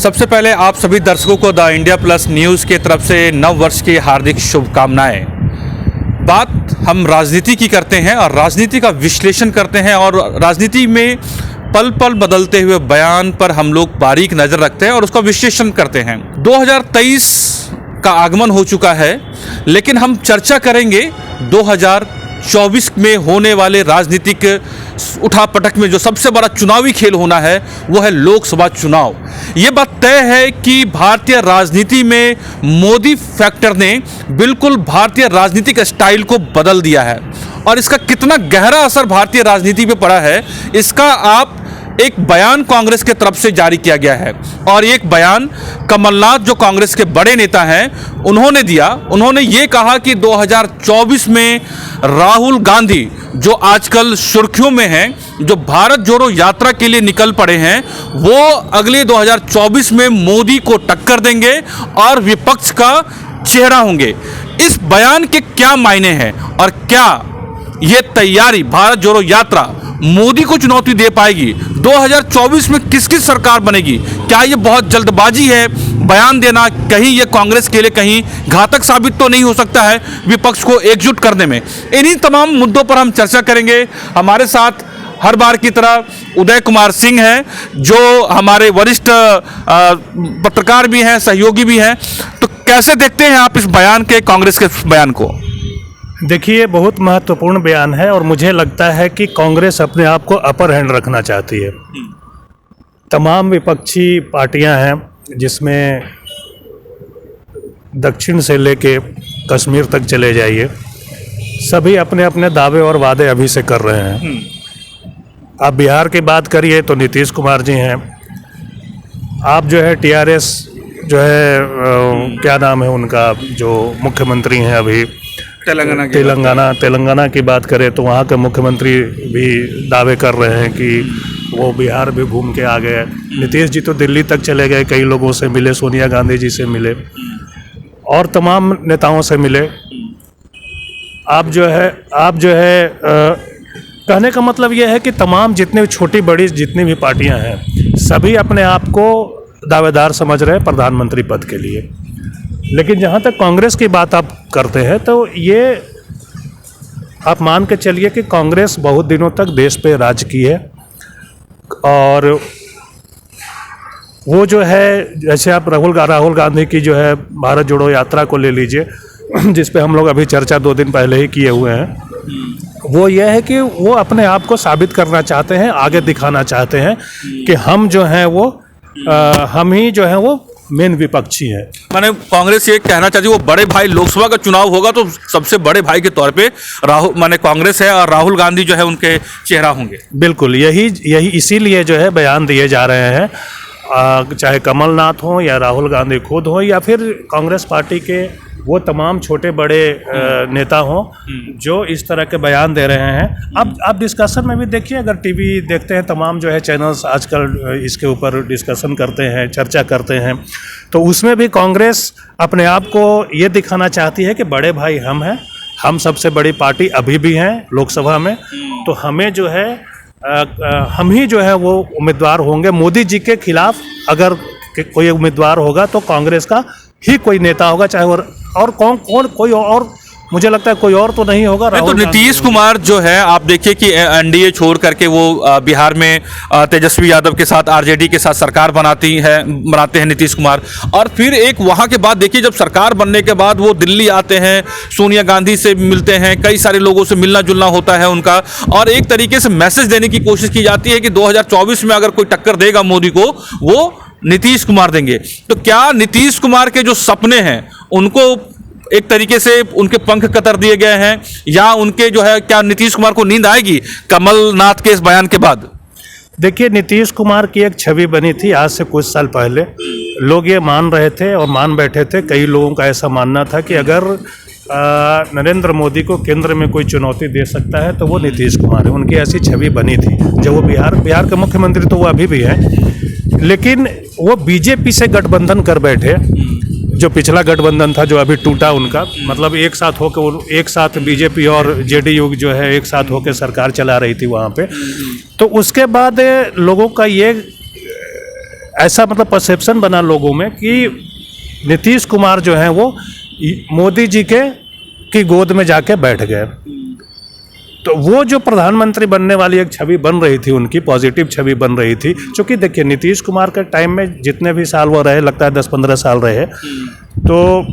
सबसे पहले आप सभी दर्शकों को द इंडिया प्लस न्यूज़ की तरफ से नव वर्ष की हार्दिक शुभकामनाएं। बात हम राजनीति की करते हैं और राजनीति का विश्लेषण करते हैं और राजनीति में पल पल बदलते हुए बयान पर हम लोग बारीक नज़र रखते हैं और उसका विश्लेषण करते हैं। 2023 का आगमन हो चुका है, लेकिन हम चर्चा करेंगे 2024 में होने वाले राजनीतिक उठापटक में जो सबसे बड़ा चुनावी खेल होना है वो है लोकसभा चुनाव। ये बात तय है कि भारतीय राजनीति में मोदी फैक्टर ने बिल्कुल भारतीय राजनीतिक स्टाइल को बदल दिया है और इसका कितना गहरा असर भारतीय राजनीति पे पड़ा है, इसका आप एक बयान कांग्रेस के तरफ से जारी किया गया है। और एक बयान कमलनाथ जो कांग्रेस के बड़े नेता हैं उन्होंने दिया। उन्होंने ये कहा कि 2024 में राहुल गांधी जो आजकल सुर्खियों में हैं, जो भारत जोड़ो यात्रा के लिए निकल पड़े हैं, वो अगले 2024 में मोदी को टक्कर देंगे और विपक्ष का चेहरा होंगे। इस बयान के क्या मायने हैं और क्या ये तैयारी भारत जोड़ो यात्रा मोदी को चुनौती दे पाएगी? 2024 में किसकी सरकार बनेगी? क्या ये बहुत जल्दबाजी है बयान देना? कहीं ये कांग्रेस के लिए कहीं घातक साबित तो नहीं हो सकता है विपक्ष को एकजुट करने में? इन्हीं तमाम मुद्दों पर हम चर्चा करेंगे। हमारे साथ हर बार की तरह उदय कुमार सिंह हैं, जो हमारे वरिष्ठ पत्रकार भी हैं, सहयोगी भी हैं। तो कैसे देखते हैं आप इस बयान के, कांग्रेस के बयान को? देखिए, बहुत महत्वपूर्ण बयान है और मुझे लगता है कि कांग्रेस अपने आप को अपर हैंड रखना चाहती है। तमाम विपक्षी पार्टियां हैं, जिसमें दक्षिण से लेके कश्मीर तक चले जाइए, सभी अपने अपने दावे और वादे अभी से कर रहे हैं। आप बिहार की बात करिए तो नीतीश कुमार जी हैं। आप जो है टीआरएस जो है क्या नाम है उनका, जो मुख्यमंत्री हैं अभी तेलंगाना की बात करें तो वहाँ के मुख्यमंत्री भी दावे कर रहे हैं कि वो बिहार भी घूम के आ गए। नीतीश जी तो दिल्ली तक चले गए, कई लोगों से मिले, सोनिया गांधी जी से मिले और तमाम नेताओं से मिले। आप जो है कहने का मतलब ये है कि तमाम जितने छोटी बड़ी जितनी भी पार्टियां हैं, सभी अपने आप को दावेदार समझ रहे हैं प्रधानमंत्री पद के लिए। लेकिन जहाँ तक कांग्रेस की बात आप करते हैं तो ये आप मान के चलिए कि कांग्रेस बहुत दिनों तक देश पे राज की है और वो जो है, जैसे आप राहुल गांधी की जो है भारत जोड़ो यात्रा को ले लीजिए, जिस पे हम लोग अभी चर्चा 2 दिन पहले ही किए हुए हैं। वो ये है कि वो अपने आप को साबित करना चाहते हैं, आगे दिखाना चाहते हैं कि हम जो हैं वो हम ही जो हैं वो मेन विपक्षी है। माने कांग्रेस ये कहना चाहती है वो बड़े भाई, लोकसभा का चुनाव होगा तो सबसे बड़े भाई के तौर पे माने कांग्रेस है और राहुल गांधी जो है उनके चेहरा होंगे। बिल्कुल, यही इसीलिए जो है बयान दिए जा रहे हैं, चाहे कमलनाथ हो या राहुल गांधी खुद हो या फिर कांग्रेस पार्टी के वो तमाम छोटे बड़े नेता हों जो इस तरह के बयान दे रहे हैं। अब आप डिस्कशन में भी देखिए, अगर टीवी देखते हैं, तमाम जो है चैनल्स आजकल इसके ऊपर डिस्कशन करते हैं, चर्चा करते हैं, तो उसमें भी कांग्रेस अपने आप को ये दिखाना चाहती है कि बड़े भाई हम हैं, हम सबसे बड़ी पार्टी अभी भी हैं लोकसभा में, तो हमें जो है हम ही जो है वो उम्मीदवार होंगे। मोदी जी के खिलाफ अगर कोई उम्मीदवार होगा तो कांग्रेस का ही कोई नेता होगा, चाहे और कौन कोई और, मुझे लगता है कोई और तो नहीं होगा। तो नीतीश कुमार जो है, आप देखिए कि एनडीए छोड़ करके वो बिहार में तेजस्वी यादव के साथ, आरजेडी के साथ सरकार बनाते हैं नीतीश कुमार। और फिर एक वहाँ के बाद देखिए, जब सरकार बनने के बाद वो दिल्ली आते हैं, सोनिया गांधी से मिलते हैं, कई सारे लोगों से मिलना जुलना होता है उनका, और एक तरीके से मैसेज देने की कोशिश की जाती है कि 2024 में अगर कोई टक्कर देगा मोदी को, वो नीतीश कुमार देंगे। तो क्या नीतीश कुमार के जो सपने हैं उनको एक तरीके से उनके पंख कतर दिए गए हैं, या उनके जो है, क्या नीतीश कुमार को नींद आएगी कमलनाथ के इस बयान के बाद? देखिए, नीतीश कुमार की एक छवि बनी थी आज से कुछ साल पहले। लोग ये मान रहे थे और मान बैठे थे, कई लोगों का ऐसा मानना था कि अगर नरेंद्र मोदी को केंद्र में कोई चुनौती दे सकता है तो वो नीतीश कुमार है। उनकी ऐसी छवि बनी थी जब वो बिहार के मुख्यमंत्री तो वो अभी भी हैं, लेकिन वो बीजेपी से गठबंधन कर बैठे। जो पिछला गठबंधन था जो अभी टूटा उनका, मतलब एक साथ बीजेपी और जेडीयू जो है एक साथ होकर सरकार चला रही थी वहाँ पे। तो उसके बाद लोगों का ये ऐसा मतलब परसेप्शन बना लोगों में कि नीतीश कुमार जो हैं वो मोदी जी की गोद में जाके बैठ गए। तो वो जो प्रधानमंत्री बनने वाली एक छवि बन रही थी, उनकी पॉजिटिव छवि बन रही थी, क्योंकि देखिए नीतीश कुमार के टाइम में जितने भी साल वो रहे, लगता है 10-15 साल रहे, तो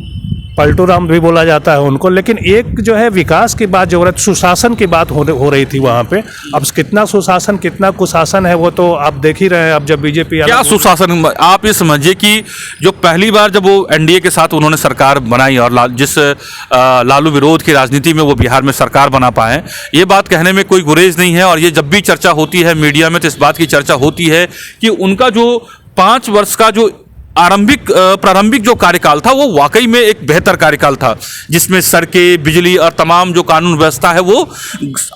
पलटू राम भी बोला जाता है उनको, लेकिन एक जो है विकास की बात जो हो रही, सुशासन की बात हो रही थी वहाँ पे। अब कितना सुशासन कितना कुशासन है वो तो आप देख ही रहे हैं। अब जब बीजेपी क्या सुशासन, आप ये समझिए कि जो पहली बार जब वो एनडीए के साथ उन्होंने सरकार बनाई और जिस लालू विरोध की राजनीति में वो बिहार में सरकार बना पाए, ये बात कहने में कोई गुरेज नहीं है। और ये जब भी चर्चा होती है मीडिया में तो इस बात की चर्चा होती है कि उनका जो 5 वर्ष का जो प्रारंभिक जो कार्यकाल था वो वाकई में एक बेहतर कार्यकाल था, जिसमें सड़कें, बिजली और तमाम जो कानून व्यवस्था है वो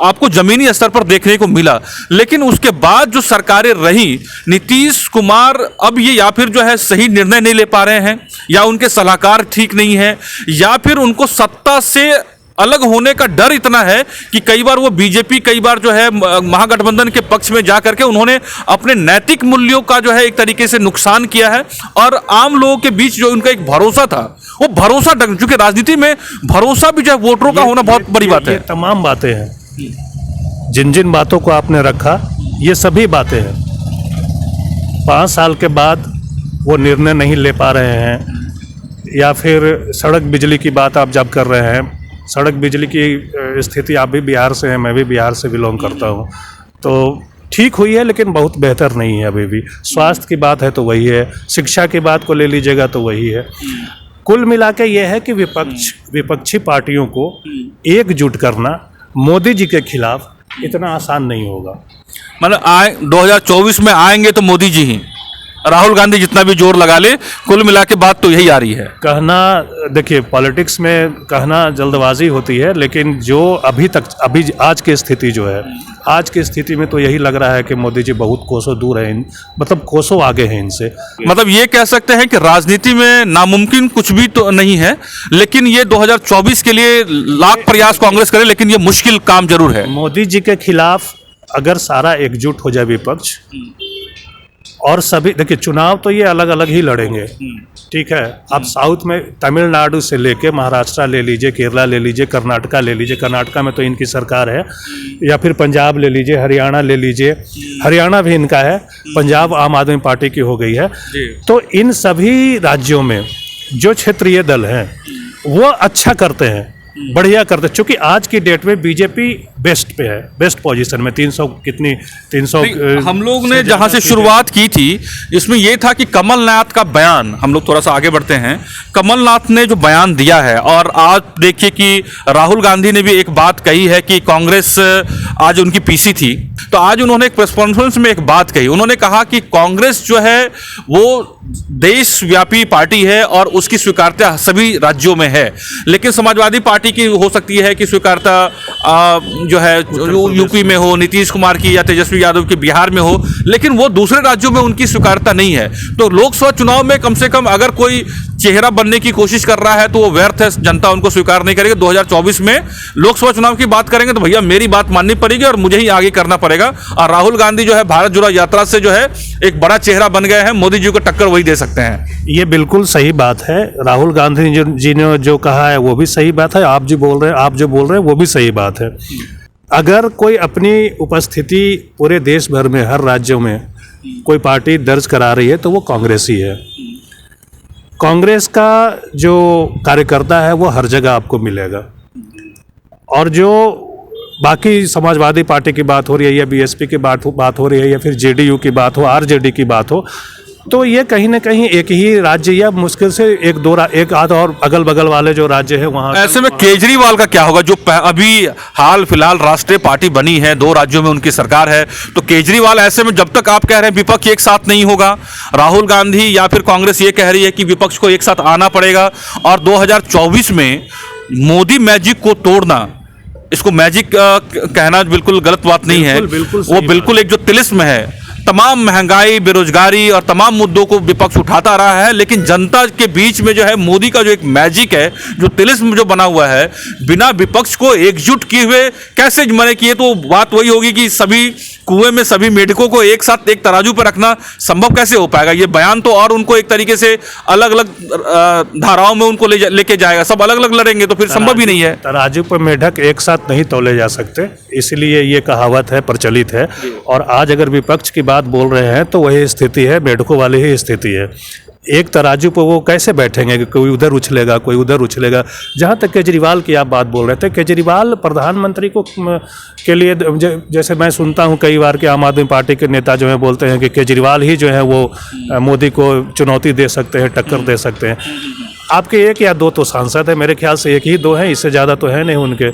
आपको जमीनी स्तर पर देखने को मिला। लेकिन उसके बाद जो सरकारें रही, नीतीश कुमार अब ये या फिर जो है सही निर्णय नहीं ले पा रहे हैं, या उनके सलाहकार ठीक नहीं है, या फिर उनको सत्ता से अलग होने का डर इतना है कि कई बार वो बीजेपी, कई बार जो है महागठबंधन के पक्ष में जा करके उन्होंने अपने नैतिक मूल्यों का जो है एक तरीके से नुकसान किया है। और आम लोगों के बीच जो उनका एक भरोसा था वो भरोसा, क्योंकि राजनीति में भरोसा भी जो है वोटरों का होना बहुत बड़ी बात है। ये तमाम बातें हैं, जिन जिन बातों को आपने रखा ये सभी बातें हैं। 5 साल के बाद वो निर्णय नहीं ले पा रहे हैं, या फिर सड़क बिजली की बात आप जब कर रहे हैं, सड़क बिजली की स्थिति, आप भी बिहार से हैं, मैं भी बिहार से बिलोंग करता हूँ, तो ठीक हुई है लेकिन बहुत बेहतर नहीं है अभी भी। स्वास्थ्य की बात है तो वही है, शिक्षा की बात को ले लीजिएगा तो वही है। कुल मिला के ये है कि विपक्षी पार्टियों को एकजुट करना मोदी जी के खिलाफ इतना आसान नहीं होगा। मतलब 2024 में आएंगे तो मोदी जी ही, राहुल गांधी जितना भी जोर लगा ले, कुल मिला के बात तो यही आ रही है। कहना, देखिए पॉलिटिक्स में कहना जल्दबाजी होती है, लेकिन जो अभी आज की स्थिति जो है, आज की स्थिति में तो यही लग रहा है कि मोदी जी बहुत कोसों दूर हैं, मतलब कोसों आगे हैं इनसे। मतलब ये कह सकते हैं कि राजनीति में नामुमकिन कुछ भी तो नहीं है, लेकिन ये 2024 के लिए लाख प्रयास कांग्रेस करे, लेकिन ये मुश्किल काम जरूर है। मोदी जी के खिलाफ अगर सारा एकजुट हो जाए विपक्ष, और सभी, देखिए चुनाव तो ये अलग अलग ही लड़ेंगे, ठीक है। आप साउथ में तमिलनाडु से लेके महाराष्ट्र ले लीजिए, केरला ले लीजिए, कर्नाटका ले लीजिए, कर्नाटका में तो इनकी सरकार है, या फिर पंजाब ले लीजिए, हरियाणा ले लीजिए, हरियाणा भी इनका है, पंजाब आम आदमी पार्टी की हो गई है। तो इन सभी राज्यों में जो क्षेत्रीय दल हैं वो अच्छा करते हैं, बढ़िया करते, क्योंकि आज की डेट में बीजेपी बेस्ट पे है, बेस्ट पोजीशन में। 300 हम लोग ने जहां से शुरुआत की थी इसमें यह था कि कमलनाथ का बयान, हम लोग थोड़ा सा आगे बढ़ते हैं, कमलनाथ ने जो बयान दिया है, और आज देखिए कि राहुल गांधी ने भी एक बात कही है कि कांग्रेस, आज उनकी पीसी थी, तो आज उन्होंने एक प्रेस कॉन्फ्रेंस में एक बात कही, उन्होंने कहा कि कांग्रेस जो है वो देशव्यापी पार्टी है और उसकी स्वीकार्यता सभी राज्यों में है, लेकिन समाजवादी पार्टी की हो सकती है कि स्वीकार्यता जो है यूपी में हो, नीतीश कुमार की या तेजस्वी यादव की बिहार में हो, लेकिन वो दूसरे राज्यों में उनकी स्वीकार्यता नहीं है। तो लोकसभा चुनाव में कम से कम अगर कोई चेहरा बनने की कोशिश कर रहा है तो वो व्यर्थ है, जनता उनको स्वीकार नहीं करेगी। 2024 में लोकसभा चुनाव की बात करेंगे तो भैया मेरी बात माननी पड़ेगी और मुझे ही आगे करना पड़ेगा। और राहुल गांधी जो है भारत जोड़ो यात्रा से जो है एक बड़ा चेहरा बन गए हैं, मोदी जी को टक्कर वही दे सकते हैं। ये बिल्कुल सही बात है, राहुल गांधी जी ने जो कहा है वो भी सही बात है, आप जो बोल रहे हैं वो भी सही बात है। अगर कोई अपनी उपस्थिति पूरे देश भर में, हर राज्यों में कोई पार्टी दर्ज करा रही है तो वो कांग्रेस ही है। कांग्रेस का जो कार्यकर्ता है वो हर जगह आपको मिलेगा, और जो बाकी समाजवादी पार्टी की बात हो रही है, या बीएसपी की बात हो रही है, या फिर जेडीयू की बात हो, आरजेडी की बात हो, तो ये कहीं ना कहीं एक ही राज्य या मुश्किल से एक आध और अगल बगल वाले जो राज्य है वहाँ। ऐसे में केजरीवाल का क्या होगा, जो अभी हाल फिलहाल राष्ट्रीय पार्टी बनी है, 2 राज्यों में उनकी सरकार है, तो केजरीवाल ऐसे में, जब तक आप कह रहे हैं विपक्ष एक साथ नहीं होगा, राहुल गांधी या फिर कांग्रेस ये कह रही है कि विपक्ष को एक साथ आना पड़ेगा, और 2024 में मोदी मैजिक को तोड़ना, इसको मैजिक कहना बिल्कुल गलत बात नहीं है, वो बिल्कुल एक जो तिलिस्म है, तमाम महंगाई, बेरोजगारी और तमाम मुद्दों को विपक्ष उठाता रहा है, लेकिन जनता के बीच में जो है मोदी का जो एक मैजिक है, जो तिलिस्म जो बना हुआ है, बिना विपक्ष को एकजुट किए हुए कैसे मने किए, तो बात वही होगी कि सभी कुएं में सभी मेढकों को एक साथ एक तराजू पर रखना संभव कैसे हो पाएगा? ये बयान तो और उनको एक तरीके से अलग अलग धाराओं में उनको लेके जाएगा, सब अलग अलग लड़ेंगे, तो फिर संभव ही नहीं है। तराजू पर मेढक एक साथ नहीं तौले जा सकते, इसलिए ये कहावत है, प्रचलित है। और आज अगर विपक्ष की बात बोल रहे हैं तो वही स्थिति है, मेढकों वाली ही स्थिति है। एक तराजू पर वो कैसे बैठेंगे कि कोई उधर उछलेगा, कोई उधर उछलेगा। जहाँ तक केजरीवाल की आप बात बोल रहे थे, केजरीवाल प्रधानमंत्री को के लिए जैसे मैं सुनता हूँ कई बार कि आम आदमी पार्टी के नेता जो है बोलते हैं कि केजरीवाल ही जो है वो मोदी को चुनौती दे सकते हैं, टक्कर दे सकते हैं। आपके एक या दो तो सांसद है, मेरे ख्याल से एक ही दो हैं, इससे ज़्यादा तो है नहीं उनके।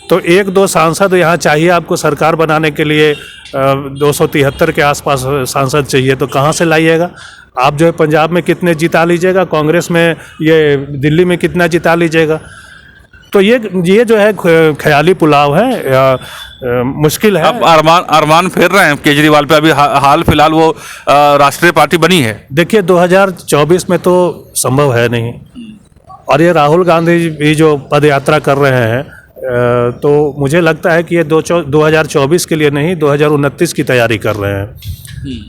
तो एक दो सांसद यहाँ चाहिए आपको सरकार बनाने के लिए, 273 के आसपास सांसद चाहिए, तो कहाँ से लाइएगा? आप जो है पंजाब में कितने जिता लीजिएगा, कांग्रेस में ये दिल्ली में कितना जिता लीजिएगा? तो ये जो है ख्याली पुलाव है, मुश्किल है। अब अरमान फेर रहे हैं केजरीवाल पे। अभी हाल फिलहाल वो राष्ट्रीय पार्टी बनी है। देखिए 2024 में तो संभव है नहीं, और ये राहुल गांधी भी जो पद यात्रा कर रहे हैं, तो मुझे लगता है कि ये 2024 के लिए नहीं, 2029 की तैयारी कर रहे हैं।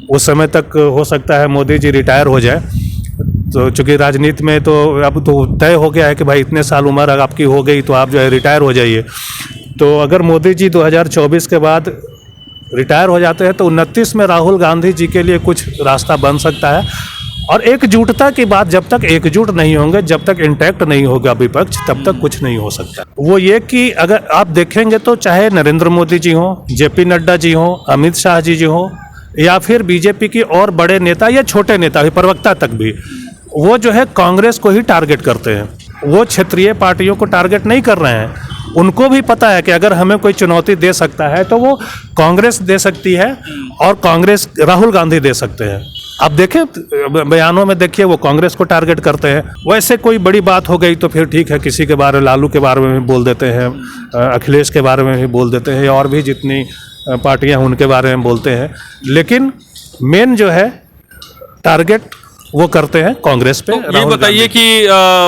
उस समय तक हो सकता है मोदी जी रिटायर हो जाए। तो चूँकि राजनीति में तो अब तो तय हो गया है कि भाई इतने साल उम्र अगर आपकी हो गई तो आप जो है रिटायर हो जाइए। तो अगर मोदी जी 2024 के बाद रिटायर हो जाते हैं तो 29 में राहुल गांधी जी के लिए कुछ रास्ता बन सकता है। और एकजुटता की बात, जब तक एकजुट नहीं होंगे, जब तक इंटैक्ट नहीं होगा विपक्ष, तब तक कुछ नहीं हो सकता। वो ये कि अगर आप देखेंगे तो चाहे नरेंद्र मोदी जी हों, जेपी नड्डा जी हों, अमित शाह जी हों, या फिर बीजेपी की और बड़े नेता या छोटे नेता भी, प्रवक्ता तक भी, वो जो है कांग्रेस को ही टारगेट करते हैं। वो क्षेत्रीय पार्टियों को टारगेट नहीं कर रहे हैं। उनको भी पता है कि अगर हमें कोई चुनौती दे सकता है तो वो कांग्रेस दे सकती है, और कांग्रेस राहुल गांधी दे सकते हैं। आप देखें बयानों में, देखिए वो कांग्रेस को टारगेट करते हैं। वैसे कोई बड़ी बात हो गई तो फिर ठीक है, किसी के बारे में, लालू के बारे में भी बोल देते हैं, अखिलेश के बारे में भी बोल देते हैं, और भी जितनी पार्टियां उनके बारे में बोलते हैं। लेकिन मेन जो है टारगेट वो करते हैं कांग्रेस पे। तो ये बताइए कि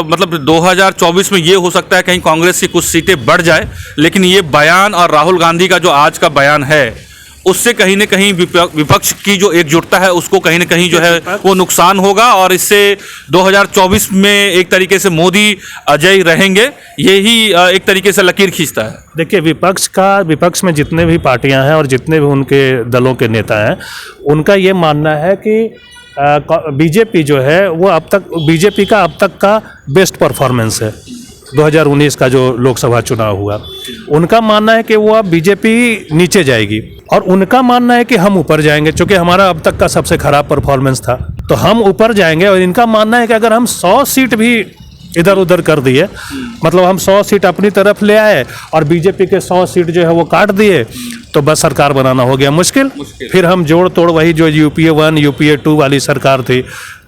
मतलब 2024 में ये हो सकता है कहीं कांग्रेस की कुछ सीटें बढ़ जाए, लेकिन ये बयान और राहुल गांधी का जो आज का बयान है, उससे कहीं न कहीं विपक्ष की जो एकजुटता है उसको कहीं न कहीं जो है वो नुकसान होगा, और इससे 2024 में एक तरीके से मोदी अजय रहेंगे, यही एक तरीके से लकीर खींचता है। देखिए विपक्ष में जितने भी पार्टियां हैं और जितने भी उनके दलों के नेता हैं, उनका ये मानना है कि बीजेपी जो है वो बीजेपी का अब तक का बेस्ट परफॉर्मेंस है। 2019 का जो लोकसभा चुनाव हुआ, उनका मानना है कि वो अब बीजेपी नीचे जाएगी, और उनका मानना है कि हम ऊपर जाएंगे, क्योंकि हमारा अब तक का सबसे खराब परफॉर्मेंस था, तो हम ऊपर जाएंगे। और इनका मानना है कि अगर हम 100 सीट भी इधर उधर कर दिए, मतलब हम 100 सीट अपनी तरफ ले आए और बीजेपी के 100 सीट जो है वो काट दिए, तो बस सरकार बनाना हो गया मुश्किल। फिर हम जोड़ तोड़ वही जो यूपीए 1 यूपीए 2 वाली सरकार थी,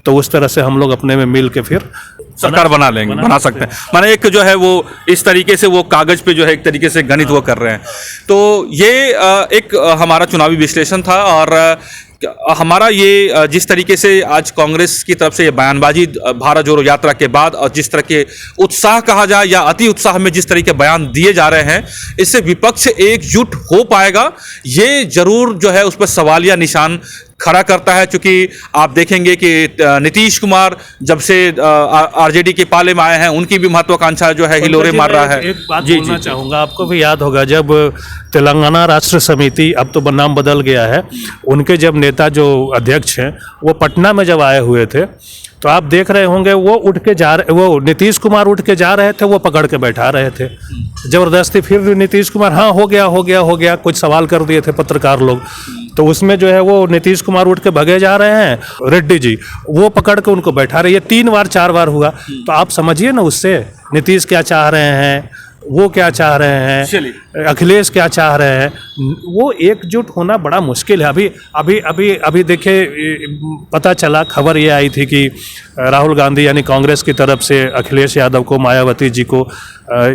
तो उस तरह से हम लोग अपने में मिल के फिर सरकार बना सकते हैं। माने एक जो है वो इस तरीके से वो कागज पे जो है एक तरीके से गणित वो कर रहे हैं। तो ये एक हमारा चुनावी विश्लेषण था, और हमारा ये जिस तरीके से आज कांग्रेस की तरफ से ये बयानबाजी भारत जोड़ो यात्रा के बाद, और जिस तरह के उत्साह कहा जाए या अति उत्साह में जिस तरह के बयान दिए जा रहे हैं, इससे विपक्ष एकजुट हो पाएगा, ये जरूर जो है उस पर सवालिया निशान खड़ा करता है। क्योंकि आप देखेंगे कि नीतीश कुमार जब से आरजेडी के पाले में आए हैं, उनकी भी महत्वाकांक्षा जो है हिलोरे मार रहा है। एक बात बोलना चाहूँगा, आपको भी याद होगा जब तेलंगाना राष्ट्र समिति, अब तो नाम बदल गया है, उनके जब नेता जो अध्यक्ष हैं वो पटना में जब आए हुए थे, तो आप देख रहे होंगे वो नीतीश कुमार उठ के जा रहे थे, वो पकड़ के बैठा रहे थे जबरदस्ती। फिर नीतीश कुमार हाँ हो गया कुछ सवाल कर दिए थे पत्रकार लोग, तो उसमें जो है वो नीतीश कुमार उठ के भगे जा रहे हैं, रेड्डी जी वो पकड़ के उनको बैठा रहे। ये 3 बार 4 बार हुआ, तो आप समझिए ना उससे नीतीश क्या चाह रहे हैं, वो क्या चाह रहे हैं, अखिलेश क्या चाह रहे हैं। वो एकजुट होना बड़ा मुश्किल है। अभी देखिए पता चला, खबर ये आई थी कि राहुल गांधी यानी कांग्रेस की तरफ से अखिलेश यादव को, मायावती जी को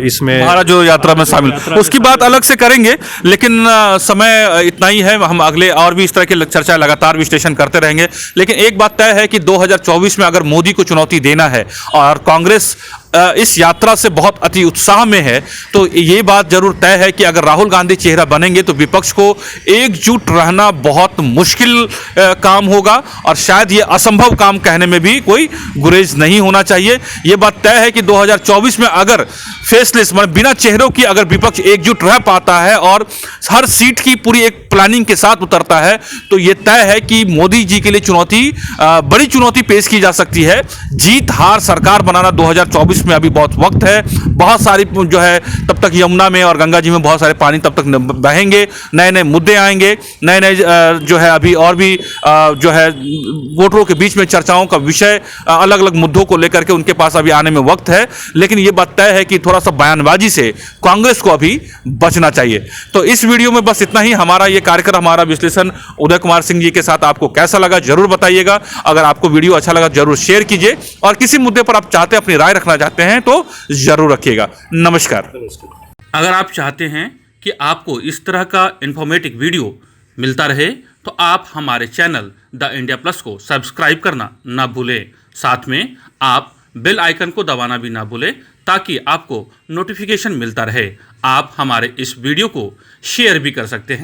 इसमें भारत जो यात्रा में शामिल, उसकी बात अलग से करेंगे, लेकिन समय इतना ही है। हम अगले और भी इस तरह की चर्चा लगातार विश्लेषण करते रहेंगे। लेकिन एक बात तय है कि 2024 में अगर मोदी को चुनौती देना है और कांग्रेस इस यात्रा से बहुत अति उत्साह में है, तो ये बात जरूर तय है कि अगर राहुल गांधी चेहरा बनेंगे तो विपक्ष को एकजुट रहना बहुत मुश्किल काम होगा, और शायद ये असंभव काम कहने में भी कोई गुरेज नहीं होना चाहिए। ये बात तय है कि 2024 में अगर फेसलेस, मतलब बिना चेहरों की, अगर विपक्ष एकजुट रह पाता है और हर सीट की पूरी एक प्लानिंग के साथ उतरता है, तो ये तय है कि मोदी जी के लिए चुनौती, बड़ी चुनौती पेश की जा सकती है। जीत हार सरकार बनाना 2024 में अभी बहुत वक्त है। बहुत सारी जो है, तब तक यमुना में और गंगा जी में बहुत सारे पानी तब तक बहेंगे, नए नए मुद्दे आएंगे, नए नए जो है अभी और भी जो है वोटरों के बीच में चर्चाओं का विषय, अलग अलग मुद्दों को लेकर के उनके पास अभी आने में वक्त है। लेकिन ये बात तय है कि थोड़ा सा बयानबाजी से कांग्रेस को अभी बचना चाहिए। तो इस वीडियो में बस इतना ही। हमारा ये कार्यक्रम, हमारा विश्लेषण उदय कुमार सिंह जी के साथ आपको कैसा लगा जरूर बताइएगा। अगर आपको वीडियो अच्छा लगा जरूर शेयर कीजिए, और किसी मुद्दे पर आप चाहते हैं, अपनी राय रखना चाहते हैं तो जरूर रखिएगा। नमस्कार। अगर आप चाहते हैं कि आपको इस तरह का इंफॉर्मेटिव वीडियो मिलता रहे, तो आप हमारे चैनल द इंडिया प्लस को सब्सक्राइब करना ना भूलें। साथ में आप बेल आइकन को दबाना भी ना भूलें, ताकि आपको नोटिफिकेशन मिलता रहे। आप हमारे इस वीडियो को शेयर भी कर सकते हैं।